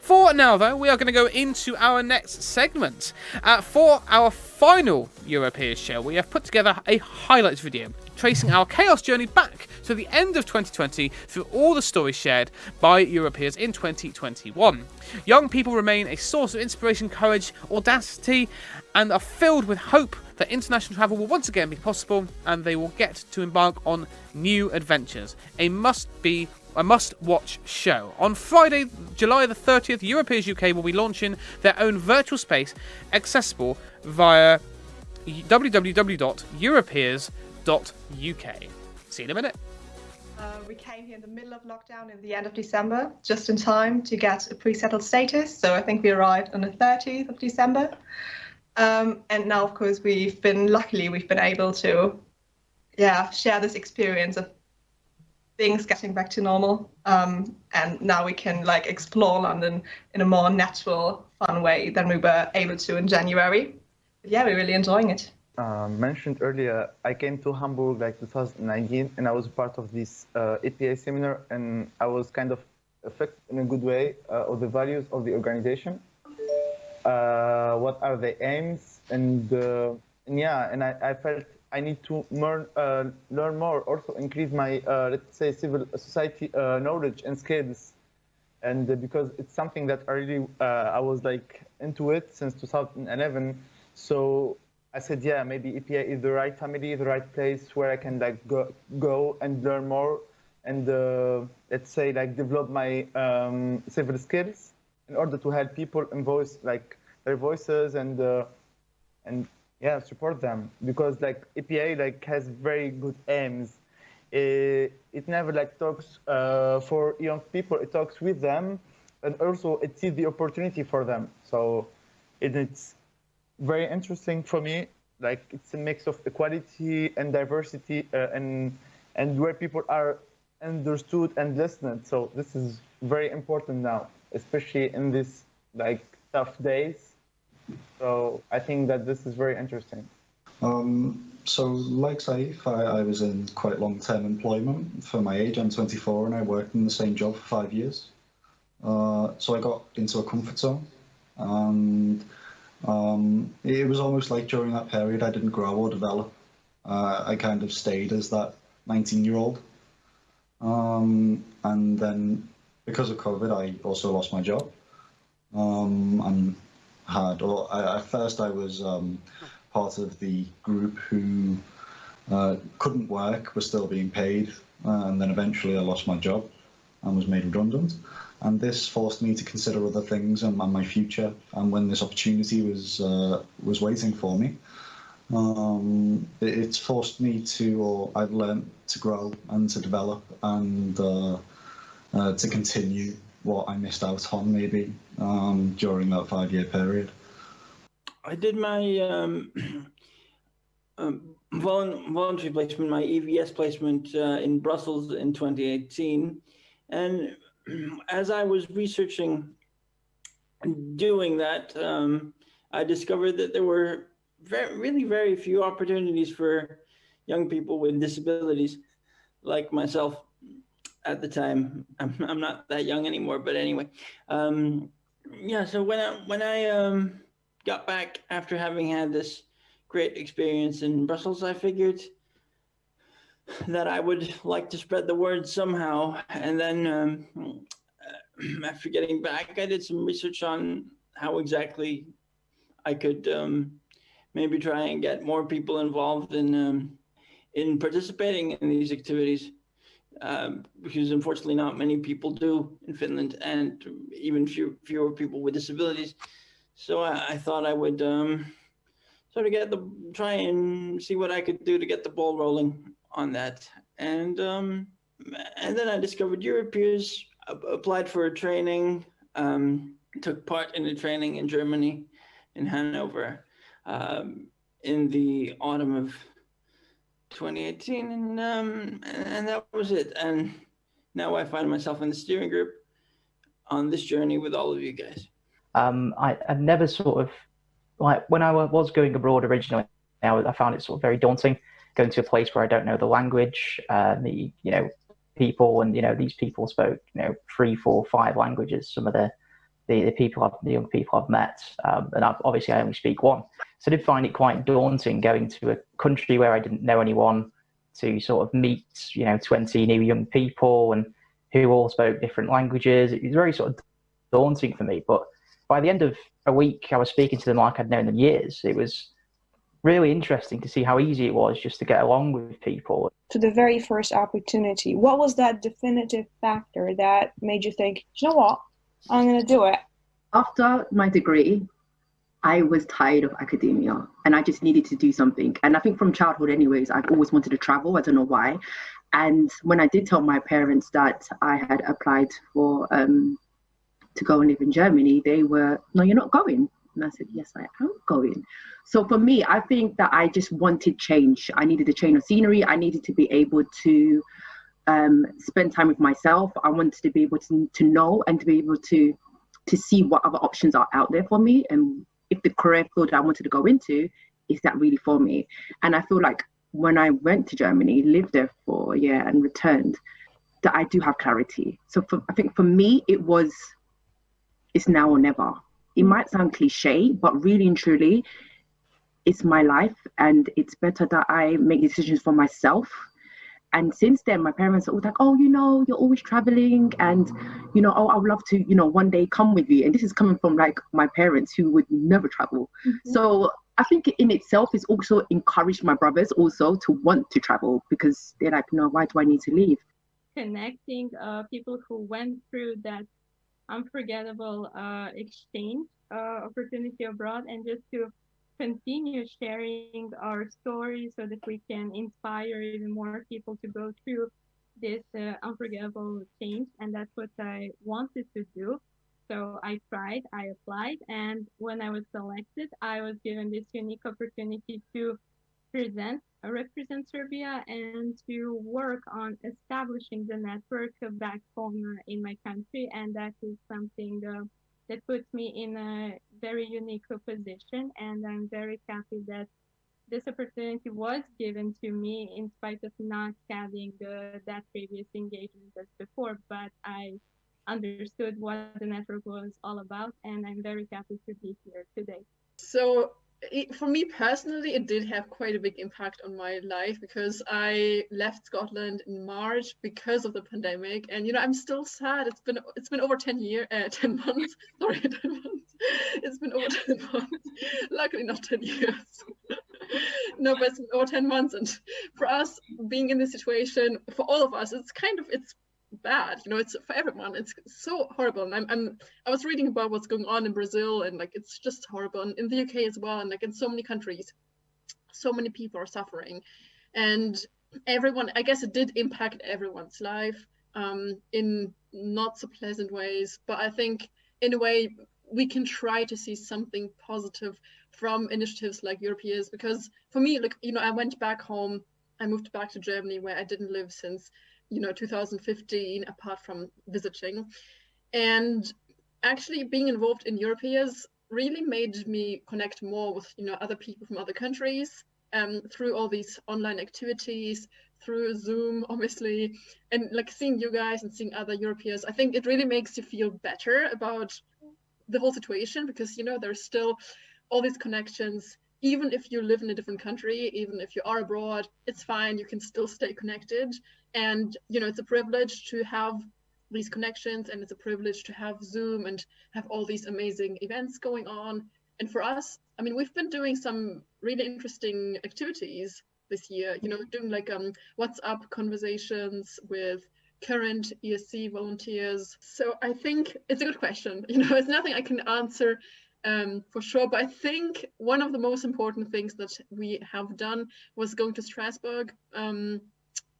For now, though, we are going to go into our next segment. For our final EuroPeers show, we have put together a highlights video tracing our chaos journey back to the end of 2020 through all the stories shared by EuroPeers in 2021. Young people remain a source of inspiration, courage, audacity, and are filled with hope that international travel will once again be possible and they will get to embark on new adventures. A must-watch show. On Friday, July the 30th, EuroPeers UK will be launching their own virtual space accessible via www.europeers.uk. See you in a minute. We came here in the middle of lockdown in the end of December, just in time to get a pre-settled status. So I think we arrived on the 30th of December. And now, of course, we've been able to, share this experience of things getting back to normal. And now we can explore London in a more natural, fun way than we were able to in January. But yeah, we're really enjoying it. Mentioned earlier, I came to Hamburg 2019, and I was part of this EPA seminar, and I was kind of affected in a good way of the values of the organization. What are the aims, and I felt I need to learn more, also increase my let's say civil society knowledge and skills, and because it's something that I was into it since 2011. So I said, yeah, maybe EPA is the right family, the right place where I can go and learn more, and let's say develop my civil skills in order to help people and voice their voices and support them, because EPA has very good aims. It never talks for young people. It talks with them, and also it sees the opportunity for them. So it's very interesting for me. It's a mix of equality and diversity, and where people are understood and listened. So this is very important now, especially in this tough days. So I think that this is very interesting. So like Saif, I was in quite long-term employment. For my age, I'm 24, and I worked in the same job for 5 years. So I got into a comfort zone, and it was almost like during that period I didn't grow or develop. I kind of stayed as that 19-year-old. And then because of COVID, I also lost my job. At first I was part of the group who couldn't work, was still being paid, and then eventually I lost my job and was made redundant. And this forced me to consider other things and my future. And when this opportunity was waiting for me, it's forced me I've learned to grow and to develop and to continue what I missed out on maybe during that 5-year period. I did my voluntary placement, my EVS placement in Brussels in 2018, and as I was researching and doing that, I discovered that there were really very few opportunities for young people with disabilities like myself at the time. I'm not that young anymore, but anyway. So when I got back after having had this great experience in Brussels, I figured that I would like to spread the word somehow. And then after getting back, I did some research on how exactly I could maybe try and get more people involved in participating in these activities, because unfortunately not many people do in Finland, and even fewer people with disabilities. So I thought I would sort of try and see what I could do to get the ball rolling on that. And then I discovered EuroPeers, applied for a training, took part in a training in Germany, in Hanover, in the autumn of 2018, and that was it. And now I find myself in the steering group on this journey with all of you guys. I've never sort of, when I was going abroad originally, I found it sort of very daunting, going to a place where I don't know the language, the people, and these people spoke 3, 4, 5 languages. Some of the the young people I've met, and obviously I only speak one. So I did find it quite daunting going to a country where I didn't know anyone, to sort of meet 20 new young people and who all spoke different languages. It was very sort of daunting for me. But by the end of a week, I was speaking to them like I'd known them years. It was really interesting to see how easy it was just to get along with people. To the very first opportunity, what was that definitive factor that made you think, you know what, I'm going to do it? After my degree, I was tired of academia and I just needed to do something. And I think from childhood anyways, I've always wanted to travel. I don't know why. And when I did tell my parents that I had applied for to go and live in Germany, they were, no, you're not going. And I said, yes, I am going. So for me, I think that I just wanted change. I needed a change of scenery. I needed to be able to spend time with myself. I wanted to be able to know and to be able to see what other options are out there for me. And if the career field I wanted to go into, is that really for me? And I feel like when I went to Germany, lived there for a year and returned, that I do have clarity. So I think for me, it's now or never. It might sound cliche, but really and truly, it's my life, and it's better that I make decisions for myself. And since then, my parents are always like, oh, you're always traveling, and, oh, I would love to, one day come with you. And this is coming from like my parents who would never travel. Mm-hmm. So I think in itself, it's also encouraged my brothers also to want to travel, because they're like, no, why do I need to leave? Connecting people who went through that unforgettable exchange opportunity abroad, and just to continue sharing our stories so that we can inspire even more people to go through this unforgettable change. And that's what I wanted to do. So I tried, I applied, and when I was selected, I was given this unique opportunity to represent Serbia and to work on establishing the network back home in my country. And that is something that puts me in a very unique position. And I'm very happy that this opportunity was given to me in spite of not having that previous engagement as before. But I understood what the network was all about, and I'm very happy to be here today. So for me personally, it did have quite a big impact on my life, because I left Scotland in March because of the pandemic, and I'm still sad. It's been over 10 months. Sorry, 10 months. It's been over 10 months. Luckily, not 10 years. No, but it's been over 10 months, and for us being in this situation, for all of us, it's bad, it's for everyone. It's so horrible. And I was reading about what's going on in Brazil, and like it's just horrible, and in the UK as well, and like in so many countries, so many people are suffering, and everyone, I guess it did impact everyone's life in not so pleasant ways. But I think in a way we can try to see something positive from initiatives like EuroPeers, because for me, like I went back home. I moved back to Germany, where I didn't live since 2015, apart from visiting. And actually being involved in EuroPeers really made me connect more with other people from other countries through all these online activities, through Zoom obviously, and like seeing you guys and seeing other EuroPeers. I think it really makes you feel better about the whole situation, because there's still all these connections. Even if you live in a different country, even if you are abroad, it's fine, you can still stay connected. And it's a privilege to have these connections, and it's a privilege to have Zoom and have all these amazing events going on. And for us, I mean, we've been doing some really interesting activities this year, doing like WhatsApp conversations with current ESC volunteers. So I think it's a good question. It's nothing I can answer for sure, but I think one of the most important things that we have done was going to Strasbourg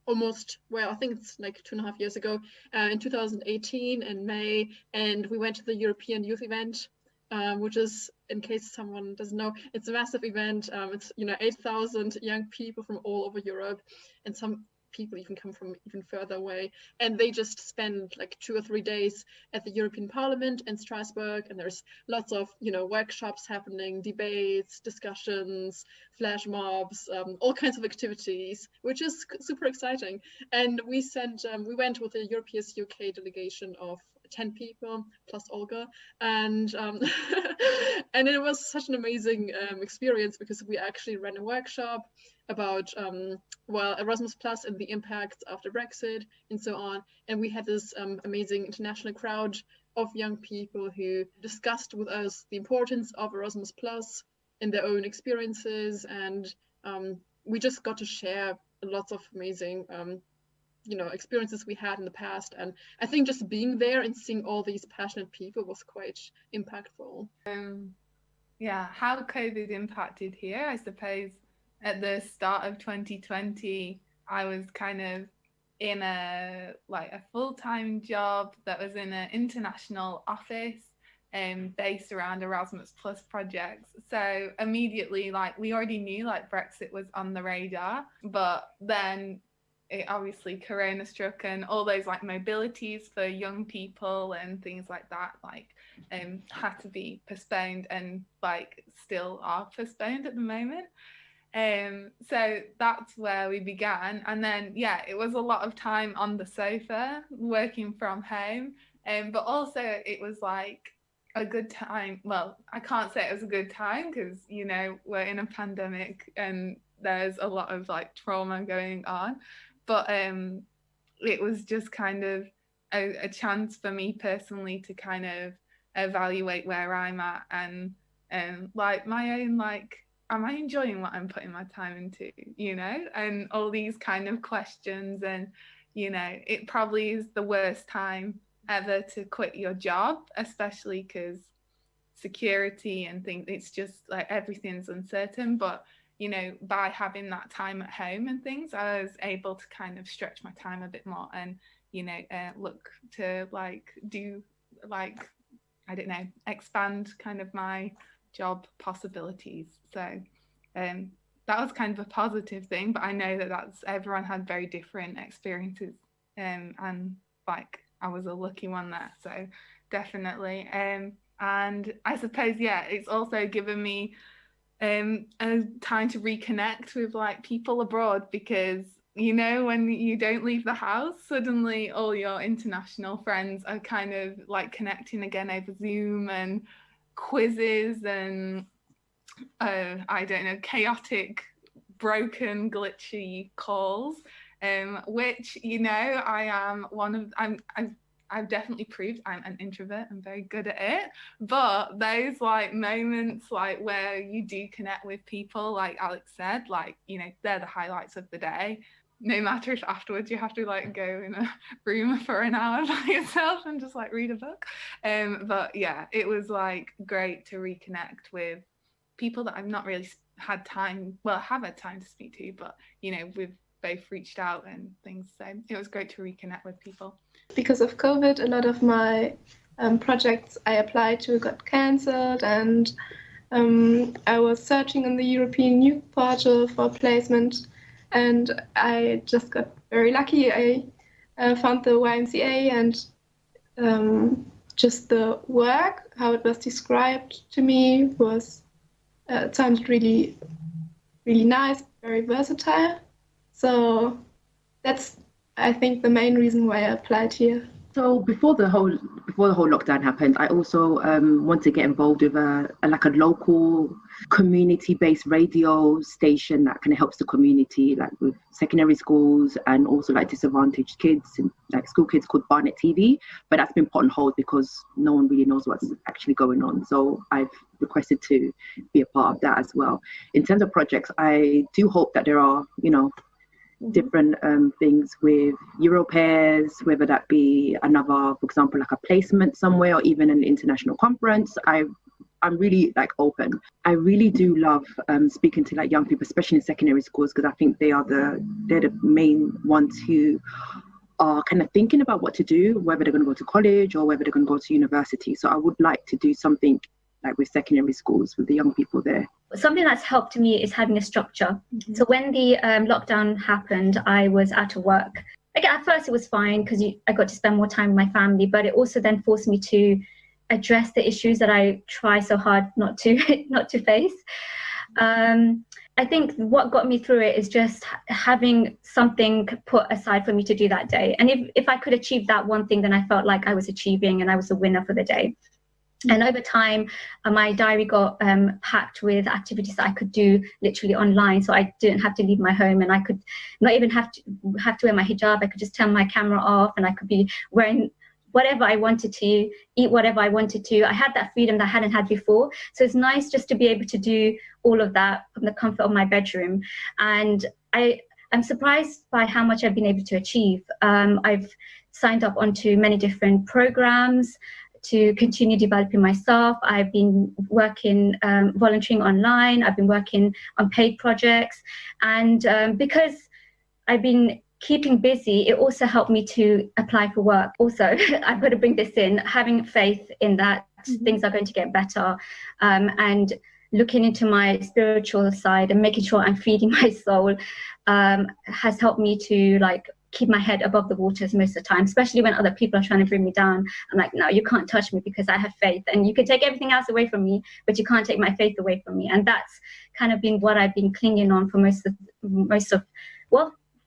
I think it's like 2.5 years ago, in 2018 in May, and we went to the European Youth Event, which is, in case someone doesn't know, it's a massive event. It's 8,000 young people from all over Europe, and some people even come from even further away, and they just spend like 2 or 3 days at the European Parliament in Strasbourg, and there's lots of workshops happening, debates, discussions, flash mobs, all kinds of activities, which is super exciting. And we went with the EuroPeers UK delegation of 10 people plus Olga, and and it was such an amazing experience because we actually ran a workshop about Erasmus Plus and the impact after Brexit and so on, and we had this amazing international crowd of young people who discussed with us the importance of Erasmus Plus in their own experiences, and we just got to share lots of amazing experiences we had in the past. And I think just being there and seeing all these passionate people was quite impactful. Yeah, how COVID impacted here, I suppose at the start of 2020, I was kind of in a full-time job that was in an international office based around Erasmus Plus projects. So immediately, we already knew Brexit was on the radar, but then obviously Corona struck, and all those mobilities for young people and things like that had to be postponed, and still are postponed at the moment. So that's where we began, and then it was a lot of time on the sofa working from home, but also it was a good time. Well, I can't say it was a good time because we're in a pandemic and there's a lot of trauma going on, but it was just kind of a chance for me personally to kind of evaluate where I'm at and my own am I enjoying what I'm putting my time into, and all these kind of questions. And it probably is the worst time ever to quit your job, especially because security and things, it's just everything's uncertain. But by having that time at home and things, I was able to kind of stretch my time a bit more and look to do I don't know, expand kind of my job possibilities. So that was kind of a positive thing, but I know that's everyone had very different experiences, and I was a lucky one there, so definitely. And I suppose it's also given me a time to reconnect with people abroad, because when you don't leave the house, suddenly all your international friends are kind of connecting again over Zoom and quizzes and I don't know, chaotic, broken, glitchy calls, which I am one of. I've definitely proved I'm an introvert. I'm very good at it. But those moments where you do connect with people, like Alex said, they're the highlights of the day. No matter if afterwards you have to go in a room for an hour by yourself and just read a book. But it was great to reconnect with people that I've not really have had time to speak to, but we've both reached out and things. So it was great to reconnect with people. Because of COVID, a lot of my projects I applied to got cancelled, and I was searching on the European Youth Portal for placement, and I just got very lucky. I found the YMCA, and just the work, how it was described to me, was it sounds really, really nice, very versatile. So that's, I think, the main reason why I applied here. So before the whole lockdown happened, I also wanted to get involved with a local community-based radio station that kind of helps the community, with secondary schools and also disadvantaged kids and school kids, called Barnet TV. But that's been put on hold because no one really knows what's actually going on. So I've requested to be a part of that as well. In terms of projects, I do hope that there are, different things with EuroPeers, whether that be another, for example, a placement somewhere, or even an international conference. I'm really open. I really do love speaking to young people, especially in secondary schools, because I think they're the main ones who are kind of thinking about what to do, whether they're going to go to college or whether they're going to go to university. So I would like to do something with secondary schools with the young people there. Something that's helped me is having a structure. Mm-hmm. So when the lockdown happened, I was out of work. Again, at first it was fine because I got to spend more time with my family, but it also then forced me to address the issues that I try so hard not to face. I think what got me through it is just having something put aside for me to do that day. And if I could achieve that one thing, then I felt like I was achieving and I was a winner for the day. And over time, my diary got packed with activities that I could do literally online. So I didn't have to leave my home, and I could not even have to wear my hijab. I could just turn my camera off, and I could be wearing whatever I wanted to, eat whatever I wanted to. I had that freedom that I hadn't had before. So it's nice just to be able to do all of that from the comfort of my bedroom. And I'm surprised by how much I've been able to achieve. I've signed up onto many different programs to continue developing myself. I've been working, volunteering online. I've been working on paid projects. And because I've been keeping busy, it also helped me to apply for work. Also, I've got to bring this in, having faith in that things are going to get better, and looking into my spiritual side and making sure I'm feeding my soul has helped me to keep my head above the waters most of the time, especially when other people are trying to bring me down. I'm like, no, you can't touch me because I have faith, and you can take everything else away from me, but you can't take my faith away from me. And that's kind of been what I've been clinging on for most of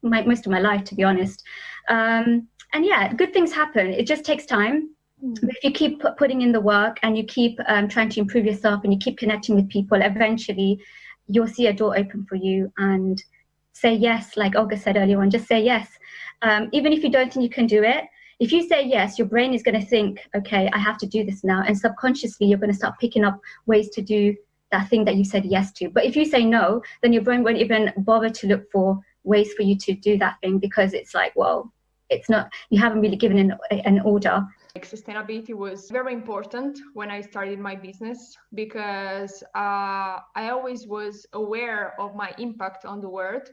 my life, to be honest. And yeah, good things happen. It just takes time. But if you keep putting in the work and you keep trying to improve yourself and you keep connecting with people, eventually you'll see a door open for you. And say yes, like Olga said earlier on, just say yes. Even if you don't think you can do it, if you say yes, your brain is going to think, okay, I have to do this now. And subconsciously, you're going to start picking up ways to do that thing that you said yes to. But if you say no, then your brain won't even bother to look for ways for you to do that thing, because it's like, well, it's not, you haven't really given an order. Sustainability was very important when I started my business, because I always was aware of my impact on the world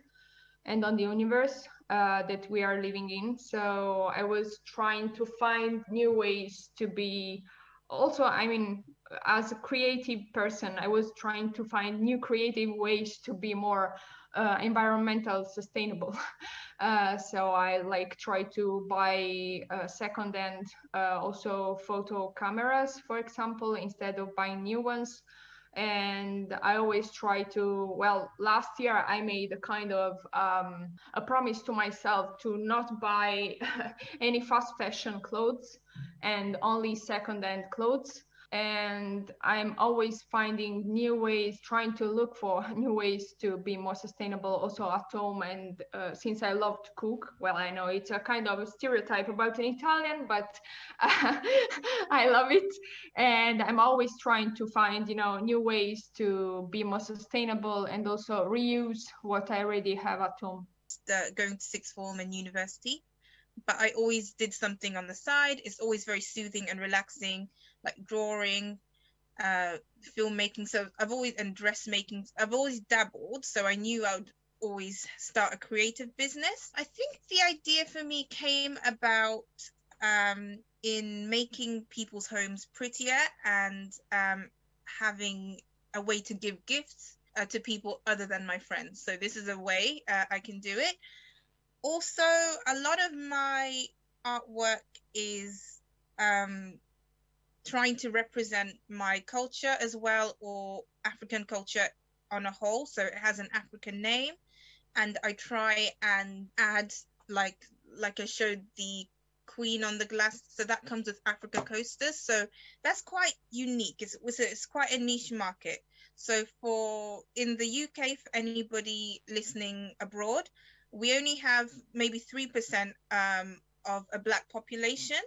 and on the universe that we are living in. So I was trying to find new ways to be, also, I mean, as a creative person, I was trying to find new creative ways to be more environmental sustainable. So I try to buy second-hand also photo cameras, for example, instead of buying new ones. And I always try to, well, last year I made a kind of a promise to myself to not buy any fast fashion clothes and only second-hand clothes. And I'm always finding new ways, trying to look for new ways to be more sustainable also at home. And since I love to cook, well, I know it's a kind of a stereotype about an Italian, but I love it. And I'm always trying to find, new ways to be more sustainable and also reuse what I already have at home. Going to sixth form and university, but I always did something on the side. It's always very soothing and relaxing, like drawing, filmmaking. So and dressmaking. I've always dabbled, so I knew I would always start a creative business. I think the idea for me came about in making people's homes prettier and having a way to give gifts to people other than my friends. So this is a way I can do it. Also, a lot of my artwork is trying to represent my culture as well, or African culture on a whole. So it has an African name, and I try and add, like I showed the queen on the glass, so that comes with Africa coasters. So that's quite unique. It's quite a niche market. So in the UK, for anybody listening abroad, we only have maybe 3% of a Black population.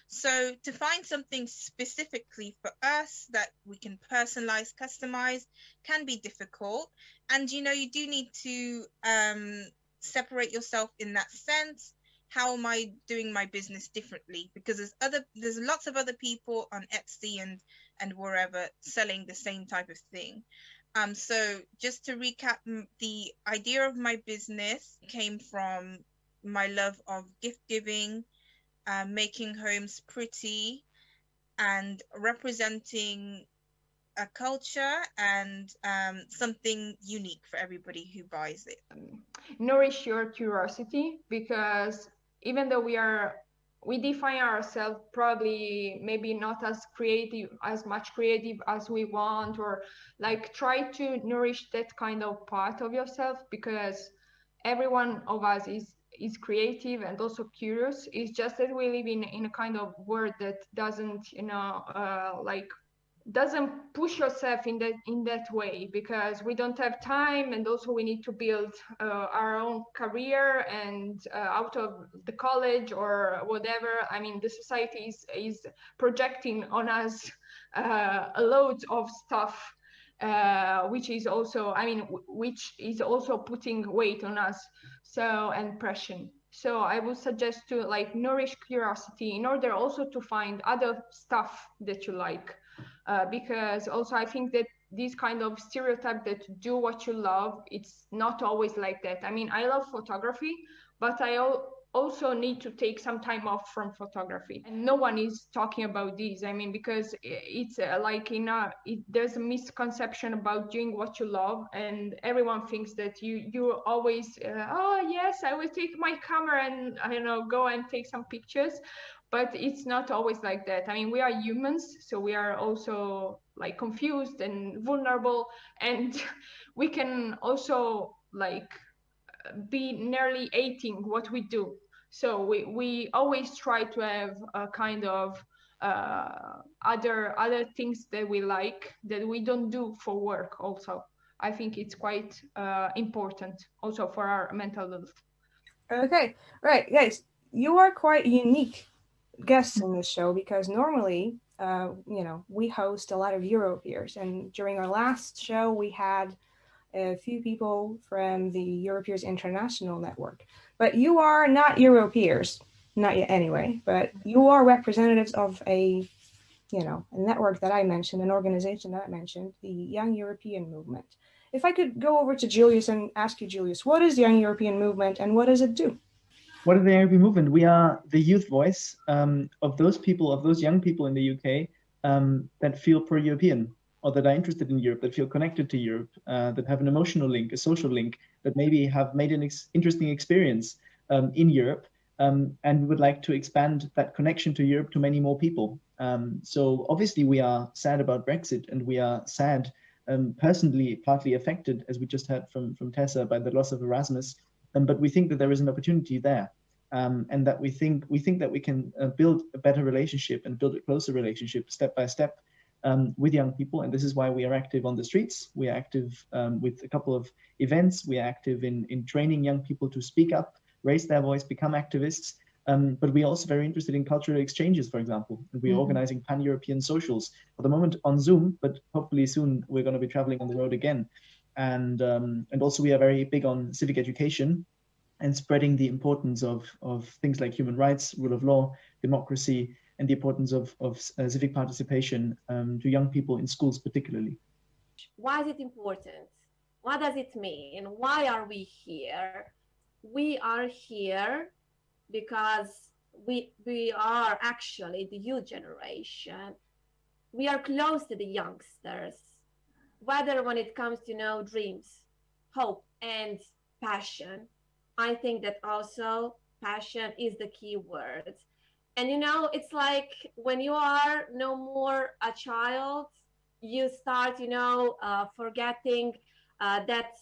So to find something specifically for us that we can personalize, customize, can be difficult. And, you do need to separate yourself in that sense. How am I doing my business differently? Because there's lots of other people on Etsy and wherever selling the same type of thing. So just to recap, the idea of my business came from my love of gift giving, making homes pretty, and representing a culture and something unique for everybody who buys it. Nourish your curiosity, because even though we are we define ourselves probably maybe not as much creative as we want, or like try to nourish that kind of part of yourself, because every one of us is creative and also curious. It's just that we live in a kind of world that doesn't, like doesn't push yourself in that way, because we don't have time, and also we need to build our own career, and out of the college or whatever, I mean, the society is projecting on us a load of stuff, which is also, I mean, which is also putting weight on us, so, and pressure. So I would suggest to like nourish curiosity in order also to find other stuff that you like. Because also I think that this kind of stereotype that do what you love, it's not always like that. I mean, I love photography, but I also need to take some time off from photography. And no one is talking about this. I mean, because it's like there's a misconception about doing what you love, and everyone thinks that you always, oh yes, I will take my camera and I don't know, go and take some pictures. But it's not always like that. I mean, we are humans, so we are also like confused and vulnerable, and we can also like be nearly hating what we do. So we always try to have a kind of other things that we like that we don't do for work also. I think it's quite important also for our mental health. Okay, right, guys, you are quite unique guests in this show, because normally, we host a lot of EuroPeers, and during our last show, we had a few people from the EuroPeers International Network. But you are not EuroPeers, not yet anyway, but you are representatives of a network that I mentioned, an organization that I mentioned, the Young European Movement. If I could go over to Julius and ask you, Julius, what is the Young European Movement and what does it do? What is the Young European Movement? We are the youth voice of those people, of those young people in the UK that feel pro-European, or that are interested in Europe, that feel connected to Europe, that have an emotional link, a social link, that maybe have made an interesting experience in Europe, and we would like to expand that connection to Europe to many more people. So obviously we are sad about Brexit, and we are sad, personally, partly affected, as we just heard from Tessa, by the loss of Erasmus. But we think that there is an opportunity there, and that we think that we can build a better relationship and build a closer relationship step by step with young people. And this is why we are active on the streets. We are active with a couple of events. We are active in training young people to speak up, raise their voice, become activists. But we are also very interested in cultural exchanges, for example. And we're organizing pan-European socials, for the moment on Zoom, but hopefully soon we're going to be traveling on the road again. And also we are very big on civic education and spreading the importance of things like human rights, rule of law, democracy, and the importance of civic participation to young people in schools particularly. Why is it important? What does it mean? Why are we here? We are here because we are actually the youth generation. We are close to the youngsters, whether when it comes to dreams, hope, and passion. I think that also passion is the key word. And it's like when you are no more a child, you start forgetting that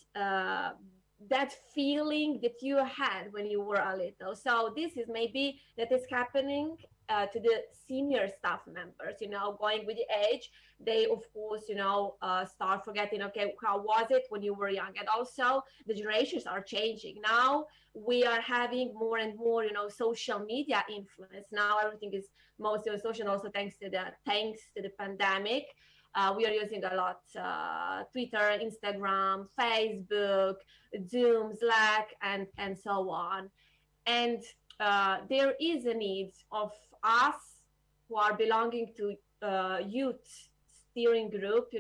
feeling that you had when you were a little. So this is maybe that is happening to the senior staff members, going with the age, they of course, start forgetting, okay, how was it when you were young? And also the generations are changing. Now we are having more and more, social media influence. Now everything is mostly on social, also thanks to the pandemic. We are using a lot Twitter, Instagram, Facebook, Zoom, Slack, and so on. And there is a need of us who are belonging to youth steering group,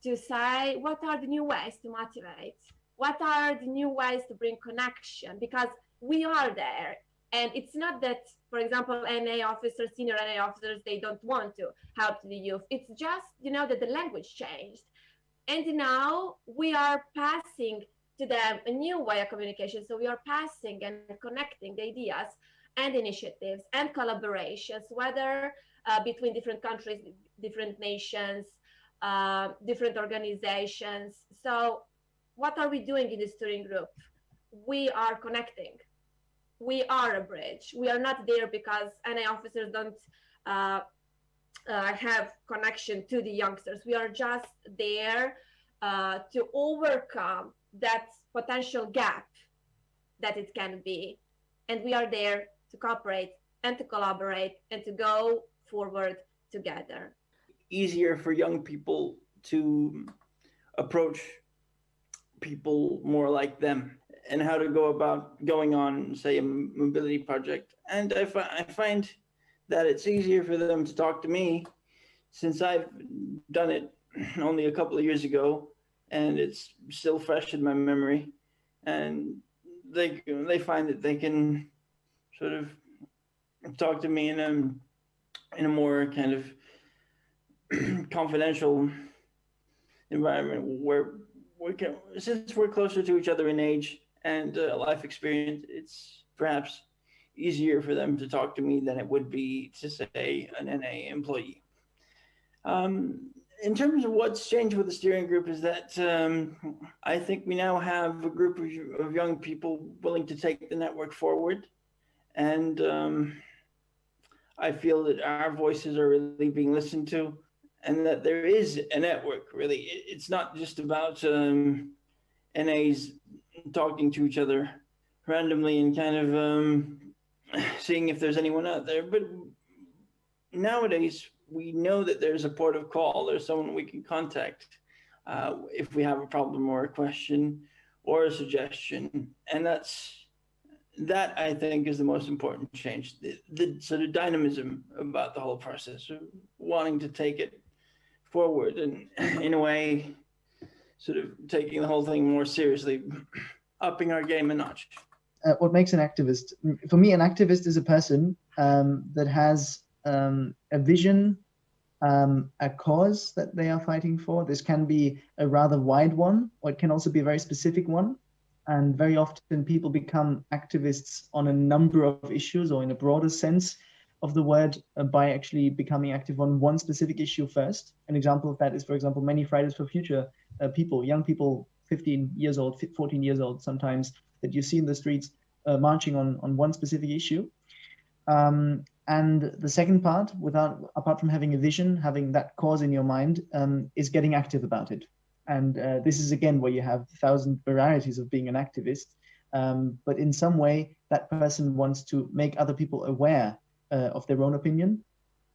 to say what are the new ways to motivate, what are the new ways to bring connection, because we are there. And it's not that, for example, NA officers, senior NA officers, they don't want to help the youth. It's just, that the language changed. And now we are passing to them a new way of communication. So we are passing and connecting the ideas. and initiatives and collaborations, whether between different countries, different nations, different organizations. So what are we doing in the steering group? We are connecting. We are a bridge. We are not there because NA officers don't have connection to the youngsters. We are just there to overcome that potential gap that it can be. And we are there to cooperate and to collaborate and to go forward together. Easier for young people to approach people more like them, and how to go about going on, say, a mobility project. And I find that it's easier for them to talk to me since I've done it only a couple of years ago, and it's still fresh in my memory. And they find that they can sort of talk to me in a more kind of confidential environment where since we're closer to each other in age and life experience, it's perhaps easier for them to talk to me than it would be to, say, an NA employee. In terms of what's changed with the steering group is that I think we now have a group of young people willing to take the network forward. And I feel that our voices are really being listened to, and that there is a network, really. It's not just about NAs talking to each other randomly and kind of seeing if there's anyone out there. But nowadays, we know that there's a port of call. There's someone we can contact if we have a problem or a question or a suggestion. And that I think is the most important change, the sort of dynamism about the whole process, of wanting to take it forward and in a way sort of taking the whole thing more seriously, upping our game a notch. What makes an activist? For me, an activist is a person that has a vision, a cause that they are fighting for. This can be a rather wide one, or it can also be a very specific one. And very often people become activists on a number of issues, or in a broader sense of the word, by actually becoming active on one specific issue first. An example of that is, for example, many Fridays for Future people, young people, 15 years old, 14 years old sometimes, that you see in the streets marching on one specific issue. And the second part, apart from having a vision, having that cause in your mind, is getting active about it. And this is, again, where you have 1,000 varieties of being an activist. But in some way, that person wants to make other people aware of their own opinion,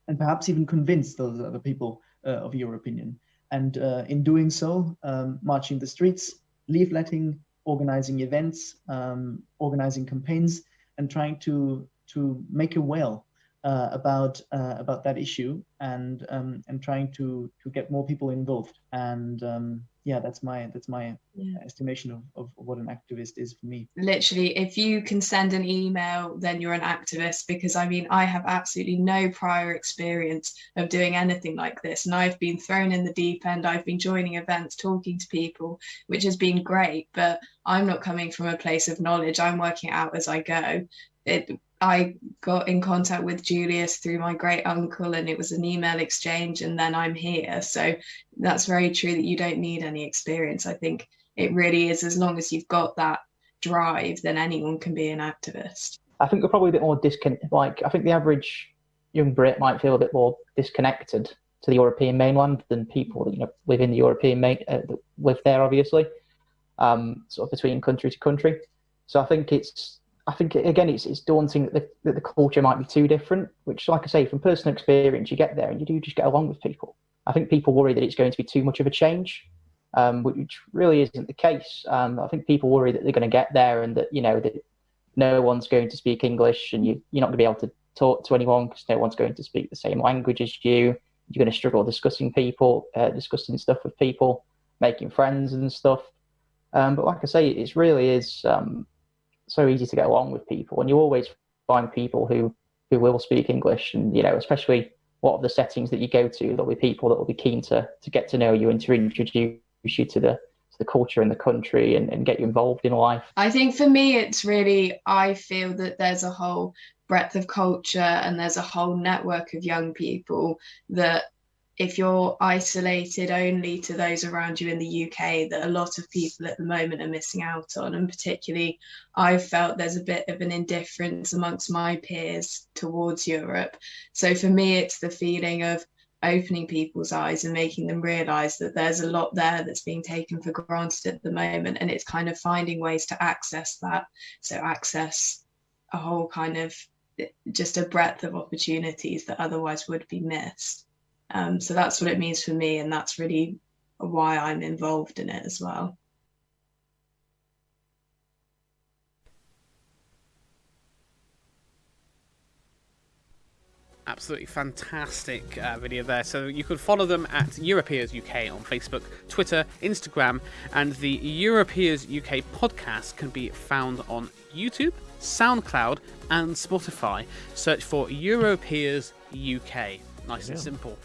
and perhaps even convince those other people of your opinion. And in doing so, marching the streets, leafletting, organizing events, organizing campaigns, and trying to make a wail about that issue, and trying to get more people involved. And yeah, that's my estimation of what an activist is for me. Literally, if you can send an email, then you're an activist, because I mean, I have absolutely no prior experience of doing anything like this, and I've been thrown in the deep end. I've been joining events, talking to people, which has been great, but I'm not coming from a place of knowledge. I'm working it out as I go. I got in contact with Julius through my great uncle, and it was an email exchange, and then I'm here. So that's very true that you don't need any experience. I think it really is, as long as you've got that drive, then anyone can be an activist. I think we're probably a bit more I think the average young Brit might feel a bit more disconnected to the European mainland than people that live in the European that live there, obviously, sort of between country to country. So I think it's daunting that the culture might be too different, which, like I say, from personal experience, you get there and you do just get along with people. I think people worry that it's going to be too much of a change, which really isn't the case. I think people worry that they're going to get there and that, that no one's going to speak English, and you're not going to be able to talk to anyone because no one's going to speak the same language as you. You're going to struggle discussing stuff with people, making friends and stuff. But like I say, it really is so easy to get along with people, and you always find people who will speak English, and especially what are the settings that you go to, there'll be people that will be keen to get to know you and to introduce you to the culture in the country and get you involved in life. I think for me, it's really, I feel that there's a whole breadth of culture, and there's a whole network of young people that if you're isolated only to those around you in the UK, that a lot of people at the moment are missing out on. And particularly, I've felt there's a bit of an indifference amongst my peers towards Europe. So for me, it's the feeling of opening people's eyes and making them realise that there's a lot there that's being taken for granted at the moment. And it's kind of finding ways to access that. So access a whole kind of just a breadth of opportunities that otherwise would be missed. So that's what it means for me, and that's really why I'm involved in it as well. Absolutely fantastic video there. So you could follow them at EuroPeers UK on Facebook, Twitter, Instagram, and the EuroPeers UK podcast can be found on YouTube, SoundCloud, and Spotify. Search for EuroPeers UK. Nice and simple.